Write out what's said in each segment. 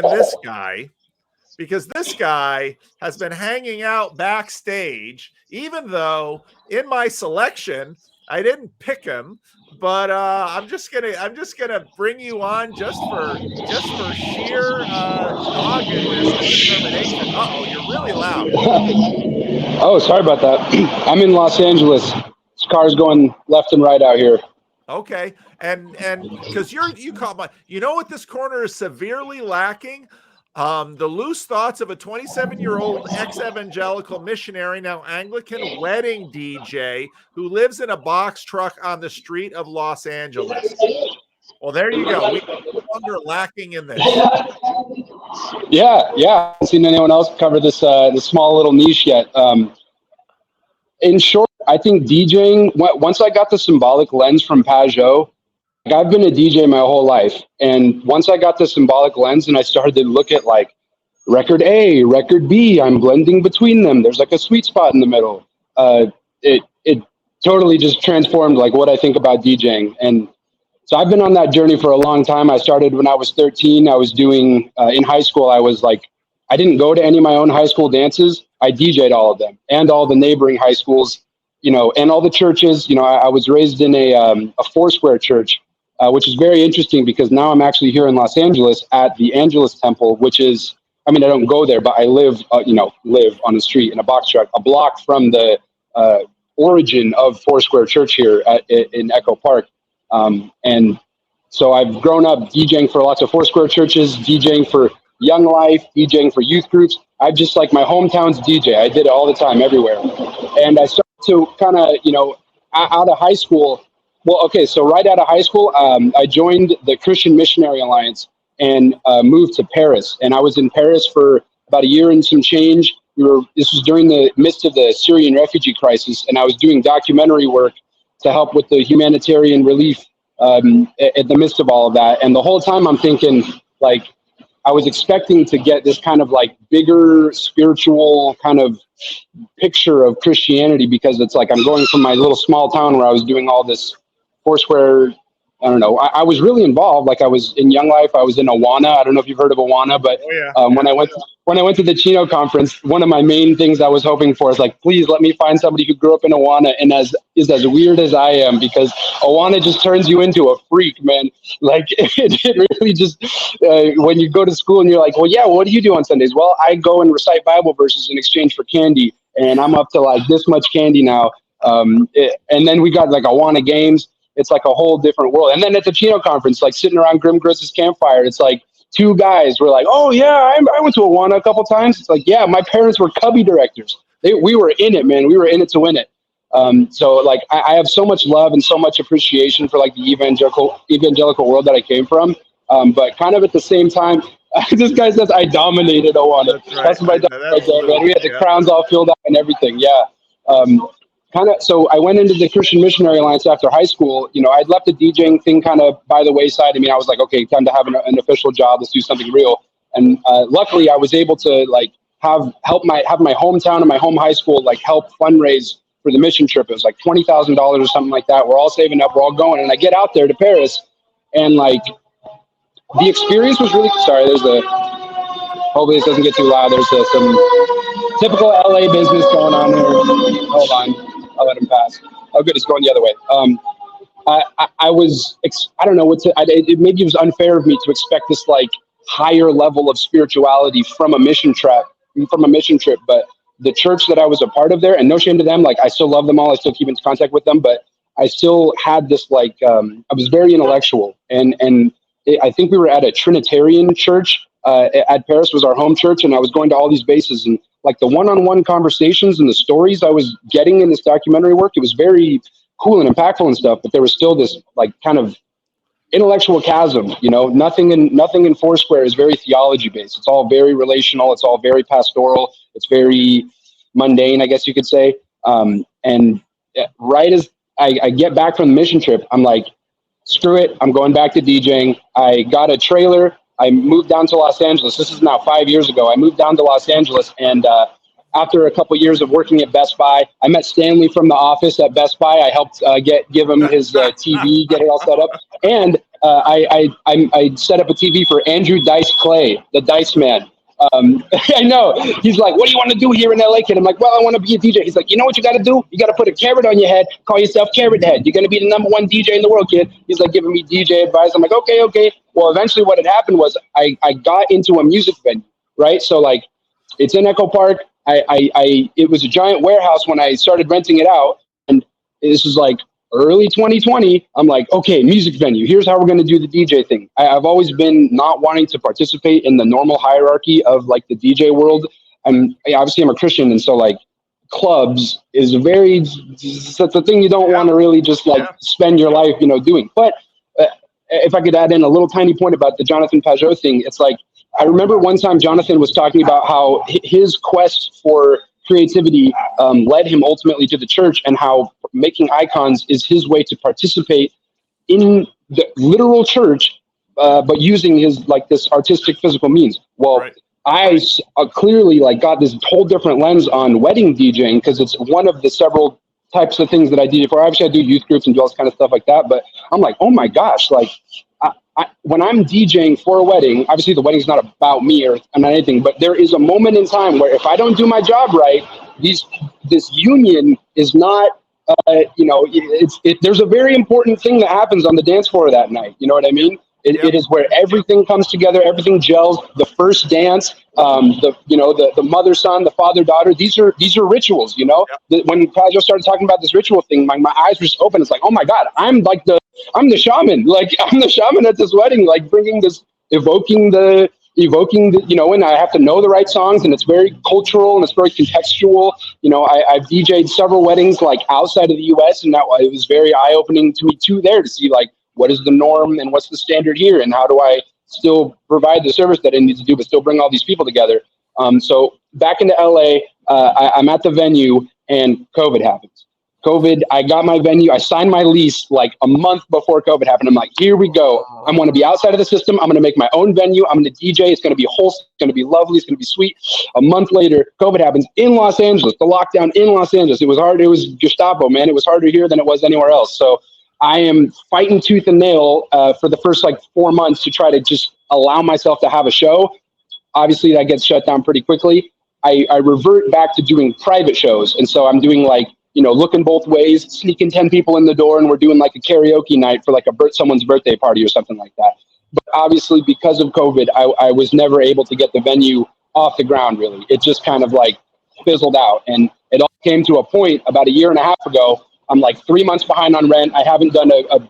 this guy, because this guy has been hanging out backstage, even though in my selection I didn't pick him. But I'm just gonna bring you on just for sheer doggedness and determination. Uh-oh, you're really loud. Oh, sorry about that. I'm in Los Angeles. This car's going left and right out here. Okay, and because you caught my, you know what this corner is severely lacking? The loose thoughts of a 27-year-old ex-evangelical missionary, now Anglican wedding DJ who lives in a box truck on the street of Los Angeles. Well, there you go. We no longer lacking in this. Yeah. I haven't seen anyone else cover this this small little niche yet. In short, I think DJing, once I got the symbolic lens from Pajot, I've been a DJ my whole life. And once I got the symbolic lens and I started to look at like record A, record B, I'm blending between them. There's like a sweet spot in the middle. It totally just transformed like what I think about DJing. And so I've been on that journey for a long time. I started when I was 13. I was doing, in high school, I was like, I didn't go to any of my own high school dances. I DJ'd all of them and all the neighboring high schools, you know, and all the churches. You know, I was raised in a Foursquare church, which is very interesting because now I'm actually here in Los Angeles at the Angelus Temple, which is, I mean, I don't go there, but I live on the street in a box truck, a block from the origin of Foursquare Church here in Echo Park. And so I've grown up DJing for lots of Foursquare churches, DJing for Young Life, DJing for youth groups. I just like my hometown's DJ. I did it all the time, everywhere. And I started to kind of, you know, out of high school. Well, okay, so right out of high school, I joined the Christian Missionary Alliance and moved to Paris. And I was in Paris for about a year and some change. This was during the midst of the Syrian refugee crisis, and I was doing documentary work to help with the humanitarian relief at the midst of all of that. And the whole time I'm thinking, like, I was expecting to get this kind of like bigger spiritual kind of picture of Christianity, because it's like I'm going from my little small town where I was doing all this Foursquare. I don't know. I was really involved. Like I was in Young Life. I was in Awana. I don't know if you've heard of Awana, but when I went to the Chino conference, one of my main things I was hoping for is like, please let me find somebody who grew up in Awana and is as weird as I am, because Awana just turns you into a freak, man. Like it really just when you go to school and you're like, well, yeah, what do you do on Sundays? Well, I go and recite Bible verses in exchange for candy, and I'm up to like this much candy now. And then we got like Awana games. It's like a whole different world. And then at the Chino conference, like sitting around Grim Griss's campfire, it's like two guys were like, oh yeah, I went to Awana a couple times. It's like, yeah, my parents were Cubby directors. We were in it, man. We were in it to win it. So like I have so much love and so much appreciation for like the evangelical world that I came from. But kind of at the same time, this guy says I dominated Awana. That's my dad right there, man. We had the crowns all filled out and everything. Yeah. So I went into the Christian Missionary Alliance after high school. You know, I'd left the DJing thing kind of by the wayside. I mean, I was like, okay, time to have an official job. Let's do something real. And luckily, I was able to like have my hometown and my home high school like help fundraise for the mission trip. It was like $20,000 or something like that. We're all saving up. We're all going. And I get out there to Paris, and like the experience was really. Sorry, hopefully this doesn't get too loud. There's some typical LA business going on here. Hold on. I'll let him pass. Oh, good. It's going the other way. I don't know maybe it was unfair of me to expect this like higher level of spirituality from a mission trip, but the church that I was a part of there, and no shame to them, like I still love them all. I still keep in contact with them, but I still had this like, I was very intellectual, and I think we were at a Trinitarian church at Paris was our home church, and I was going to all these bases, and like the one-on-one conversations and the stories I was getting in this documentary work, it was very cool and impactful and stuff, but there was still this like kind of intellectual chasm, you know. Nothing in Foursquare is very theology based. It's all very relational. It's all very pastoral. It's very mundane, I guess you could say. And right as I get back from the mission trip, I'm like, screw it. I'm going back to DJing. I got a trailer. I moved down to Los Angeles. This is now 5 years ago. I moved down to Los Angeles, and after a couple years of working at Best Buy, I met Stanley from The Office at Best Buy. I helped give him his TV, get it all set up. And I set up a TV for Andrew Dice Clay, the Dice Man. I know. He's like, what do you want to do here in LA, kid? I'm like, well, I want to be a DJ. He's like, you know what you got to do? You got to put a carrot on your head, call yourself Carrot Head. You're going to be the #1 DJ in the world, kid. He's like giving me DJ advice. I'm like, okay. Well, eventually what had happened was I got into a music venue, right? So like it's in Echo Park. It was a giant warehouse when I started renting it out. And this was like early 2020, I'm like, okay, music venue. Here's how we're going to do the DJ thing. I've always been not wanting to participate in the normal hierarchy of like the DJ world. Obviously I'm a Christian. And so like clubs is it's a thing you don't want to really just like spend your life, doing. But if I could add in a little tiny point about the Jonathan Pajot thing, it's like, I remember one time Jonathan was talking about how his quest for creativity led him ultimately to the church, and how making icons is his way to participate in the literal church, but using his like this artistic physical means. Well, right. I clearly like got this whole different lens on wedding DJing, because it's one of the several types of things that I DJ for. Obviously I do youth groups and do all this kind of stuff like that, but I'm like, oh my gosh, like when I'm DJing for a wedding, obviously the wedding's not about me or anything, but there is a moment in time where if I don't do my job right, this union is not, there's a very important thing that happens on the dance floor that night. You know what I mean? It is where everything comes together, everything gels. The first dance, the mother son, the father daughter. These are rituals. When Pajot started talking about this ritual thing, my eyes were just open. It's like, oh my God, I'm the shaman. Like I'm the shaman at this wedding. Like bringing this, evoking the, and I have to know the right songs, and it's very cultural and it's very contextual. I've DJ'd several weddings like outside of the U.S. and it was very eye opening to me too there to see like, what is the norm and what's the standard here, and how do I still provide the service that I need to do, but still bring all these people together? So back into LA, I'm at the venue and COVID happens. I got my venue. I signed my lease like a month before COVID happened. I'm like, here we go. I want to be outside of the system. I'm going to make my own venue. I'm going to DJ. It's going to be wholesome. It's going to be lovely. It's going to be sweet. A month later, COVID happens in Los Angeles. The lockdown in Los Angeles. It was hard. It was Gestapo, man. It was harder here than it was anywhere else. So I am fighting tooth and nail for the first like 4 months to try to just allow myself to have a show. Obviously, that gets shut down pretty quickly. I revert back to doing private shows. And so I'm doing like, looking both ways, sneaking 10 people in the door, and we're doing like a karaoke night for like someone's birthday party or something like that. But obviously, because of COVID, I was never able to get the venue off the ground, really. It just kind of like fizzled out. And it all came to a point about a year and a half ago. I'm like 3 months behind on rent. I haven't done a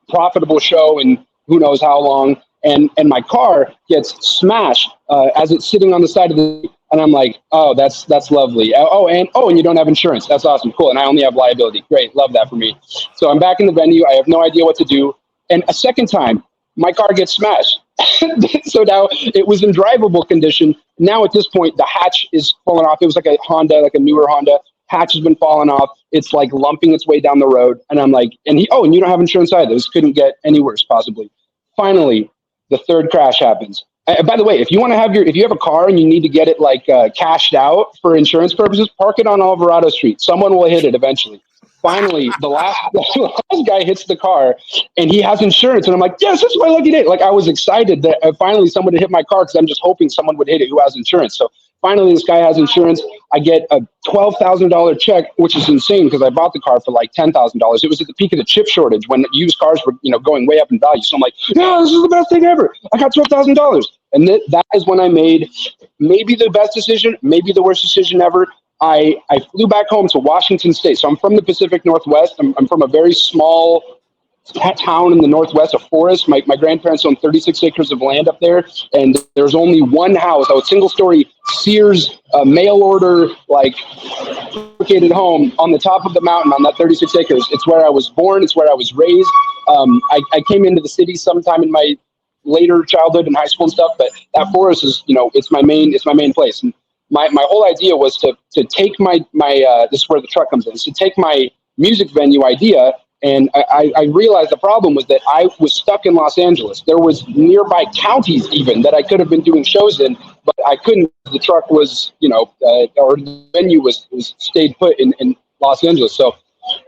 profitable show in who knows how long. And my car gets smashed as it's sitting on the side of the, and I'm like, oh, that's lovely. And you don't have insurance. That's awesome. Cool. And I only have liability. Great. Love that for me. So I'm back in the venue. I have no idea what to do. And a second time, my car gets smashed. So now it was in drivable condition. Now at this point, the hatch is falling off. It was like a Honda, like a newer Honda. Hatch has been falling off. It's like lumping its way down the road. And I'm like, and you don't have insurance either. This couldn't get any worse, possibly. Finally, the third crash happens. By the way, if you have a car and you need to get it like cashed out for insurance purposes, park it on Alvarado Street. Someone will hit it eventually. Finally, the last guy hits the car and he has insurance. And I'm like, yes, this is my lucky day. Like I was excited that finally someone had hit my car, because I'm just hoping someone would hit it who has insurance. So finally, this guy has insurance. I get a $12,000 check, which is insane because I bought the car for like $10,000. It was at the peak of the chip shortage when used cars were, going way up in value. So I'm like, no, this is the best thing ever. I got $12,000. And that is when I made maybe the best decision, maybe the worst decision ever. I flew back home to Washington State. So I'm from the Pacific Northwest. I'm from a very small town in the Northwest, a forest. My grandparents own 36 acres of land up there. And there's only one house, a single story Sears mail order, like located home on the top of the mountain on that 36 acres. It's where I was born. It's where I was raised. I came into the city sometime in my later childhood and high school and stuff, but that forest is, it's my main place. And my whole idea was to take my this is where the truck comes in, is to take my music venue idea. And I realized the problem was that I was stuck in Los Angeles. There was nearby counties even that I could have been doing shows in, but I couldn't. The truck was, or the venue was stayed put in Los Angeles. So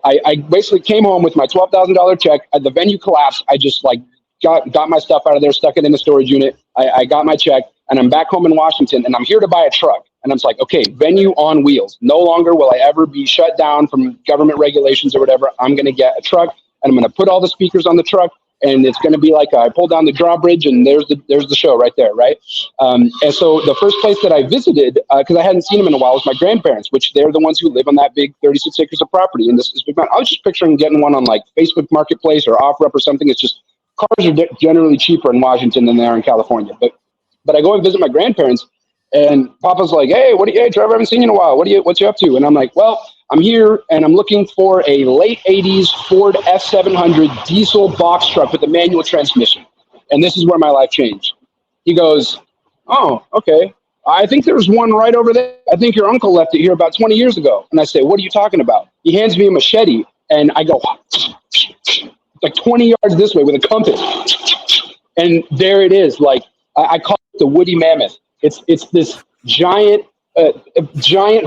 I basically came home with my $12,000 check. The venue collapsed. I just like got my stuff out of there, stuck it in the storage unit. I got my check, and I'm back home in Washington, and I'm here to buy a truck. And I'm just like, okay, venue on wheels. No longer will I ever be shut down from government regulations or whatever. I'm going to get a truck, and I'm going to put all the speakers on the truck, and it's going to be like I pull down the drawbridge, and there's the show right there, right? And so the first place that I visited, because I hadn't seen them in a while, was my grandparents, which they're the ones who live on that big 36 acres of property in this big mountain. I was just picturing getting one on like Facebook Marketplace or OfferUp or something. It's just cars are generally cheaper in Washington than they are in California. But I go and visit my grandparents, and Papa's like, hey, Trevor, I haven't seen you in a while. What you up to? And I'm like, well, I'm here and I'm looking for a late 80s Ford F700 diesel box truck with a manual transmission. And this is where my life changed. He goes, oh, okay. I think there's one right over there. I think your uncle left it here about 20 years ago. And I say, what are you talking about? He hands me a machete, and I go like 20 yards this way with a compass. And there it is. Like I call it the Woody Mammoth. It's this giant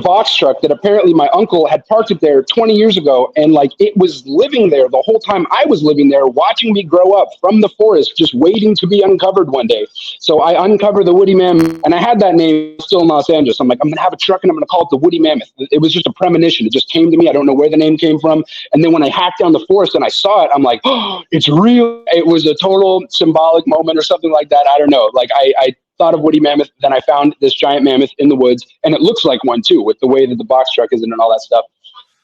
box truck that apparently my uncle had parked it there 20 years ago, and like it was living there the whole time I was living there, watching me grow up from the forest, just waiting to be uncovered one day. So I uncovered the Woody Mammoth, and I had that name still in Los Angeles. I'm like, I'm gonna have a truck and I'm gonna call it the Woody Mammoth. It was just a premonition. It just came to me. I don't know where the name came from. And then when I hacked down the forest and I saw it, I'm like, oh, it's real. It was a total symbolic moment or something like that. I don't know. Like I thought of Woody Mammoth, then I found this giant mammoth in the woods, and it looks like one too, with the way that the box truck is in and all that stuff.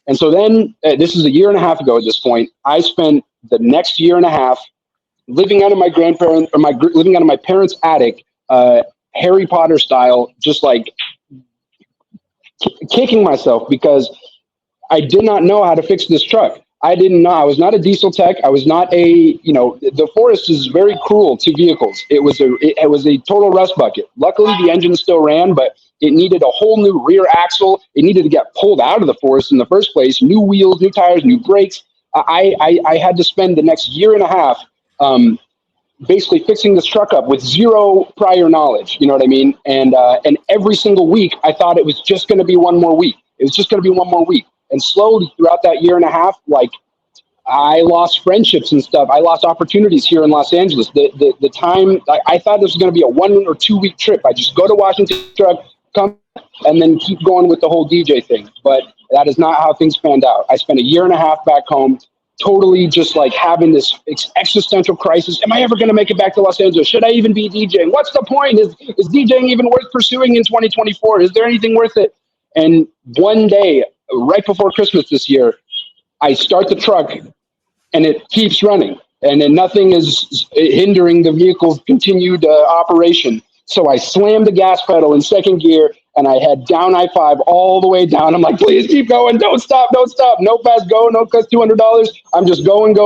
And so then, this is a year and a half ago at this point, I spent the next year and a half living out of my parents' attic, Harry Potter style, just like kicking myself because I did not know how to fix this truck. I didn't know. I was not a diesel tech. I was not the forest is very cruel to vehicles. It was a total rust bucket. Luckily, the engine still ran, but it needed a whole new rear axle. It needed to get pulled out of the forest in the first place. New wheels, new tires, new brakes. I had to spend the next year and a half basically fixing this truck up with zero prior knowledge. You know what I mean? And every single week, I thought it was just going to be one more week. It was just going to be one more week. And slowly throughout that year and a half, like I lost friendships and stuff. I lost opportunities here in Los Angeles. The time I thought this was going to be a 1 or 2 week trip. I just go to Washington, truck, come, and then keep going with the whole DJ thing. But that is not how things panned out. I spent a year and a half back home, totally just like having this existential crisis. Am I ever going to make it back to Los Angeles? Should I even be DJing? What's the point? Is DJing even worth pursuing in 2024? Is there anything worth it? And one day, right before Christmas this year, I start the truck and it keeps running, and then nothing is hindering the vehicle's continued operation. So I slammed the gas pedal in second gear and I had down I-5 all the way down. I'm like, please keep going. Don't stop. No fast go. No cost $200. I'm just going.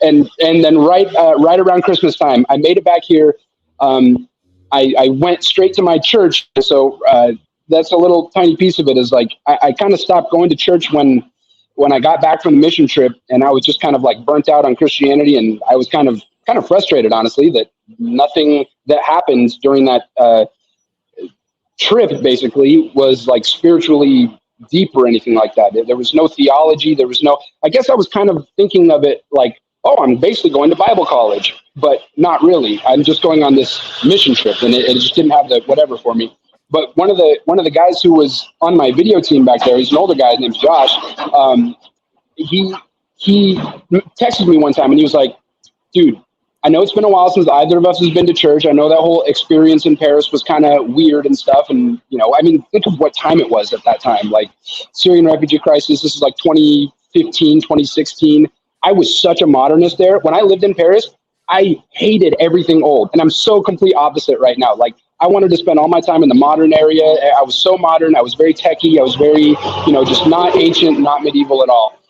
And then right around Christmas time, I made it back here. I went straight to my church. So, that's a little tiny piece of it is like, I kind of stopped going to church when I got back from the mission trip, and I was just kind of like burnt out on Christianity. And I was kind of frustrated, honestly, that nothing that happened during that trip basically was like spiritually deep or anything like that. There was no theology. I guess I was kind of thinking of it like, oh, I'm basically going to Bible college, but not really. I'm just going on this mission trip, and it just didn't have the whatever for me. But one of the guys who was on my video team back there, he's an older guy, his name's Josh. He texted me one time and he was like, dude, I know it's been a while since either of us has been to church. I know that whole experience in Paris was kind of weird and stuff. And, think of what time it was at that time, like Syrian refugee crisis. This is like 2015, 2016. I was such a modernist there. When I lived in Paris, I hated everything old. And I'm so complete opposite right now. Like, I wanted to spend all my time in the modern area. I was so modern. I was very techie. I was very, just not ancient, not medieval at all.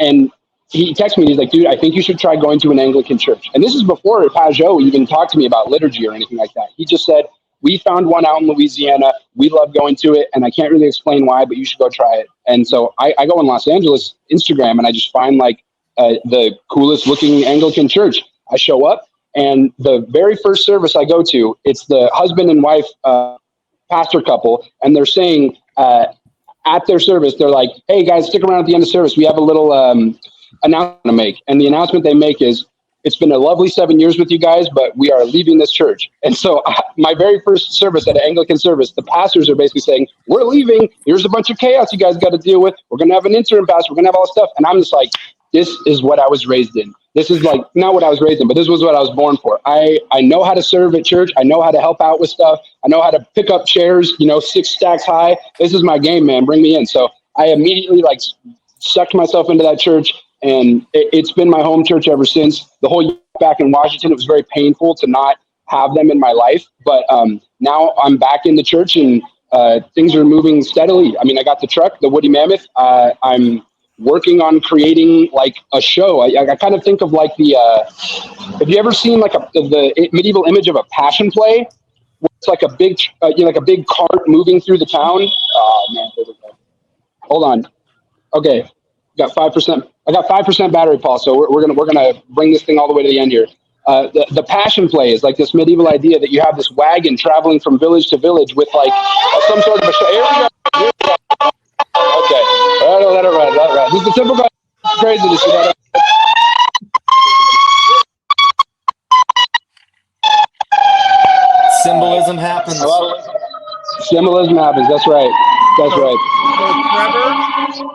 And he texted me. He's like, dude, I think you should try going to an Anglican church. And this is before Pajot even talked to me about liturgy or anything like that. He just said, we found one out in Louisiana. We love going to it. And I can't really explain why, but you should go try it. And so I go in Los Angeles, Instagram, and I just find like the coolest looking Anglican church. I show up. And the very first service I go to, it's the husband and wife pastor couple, and they're saying at their service, they're like, "Hey guys, stick around at the end of service. We have a little announcement to make." And the announcement they make is, "It's been a lovely 7 years with you guys, but we are leaving this church." And so my very first service at an Anglican service, the pastors are basically saying, "We're leaving. Here's a bunch of chaos you guys got to deal with. We're going to have an interim pastor. We're going to have all this stuff." And I'm just like, this is what I was raised in. This is like, not what I was raised in, but this was what I was born for. I know how to serve at church. I know how to help out with stuff. I know how to pick up chairs, 6 stacks high. This is my game, man. Bring me in. So I immediately sucked myself into that church, and it's been my home church ever since. The whole year back in Washington, it was very painful to not have them in my life. But now I'm back in the church, and things are moving steadily. I mean, I got the truck, the Woody Mammoth. I'm working on creating like a show. I kind of think of like the have you ever seen like the medieval image of a passion play, where it's like a big like a big cart moving through the town? Oh man, hold on. Okay, got 5%. I got 5% battery, Paul. So we're gonna bring this thing all the way to the end here. The passion play is like this medieval idea that you have this wagon traveling from village to village with like some sort of a show. Here we go. Here we go. Okay, all right, let it ride. This is the typical craziness. Symbolism happens. Symbolism happens. That's right. That's right. So Trevor,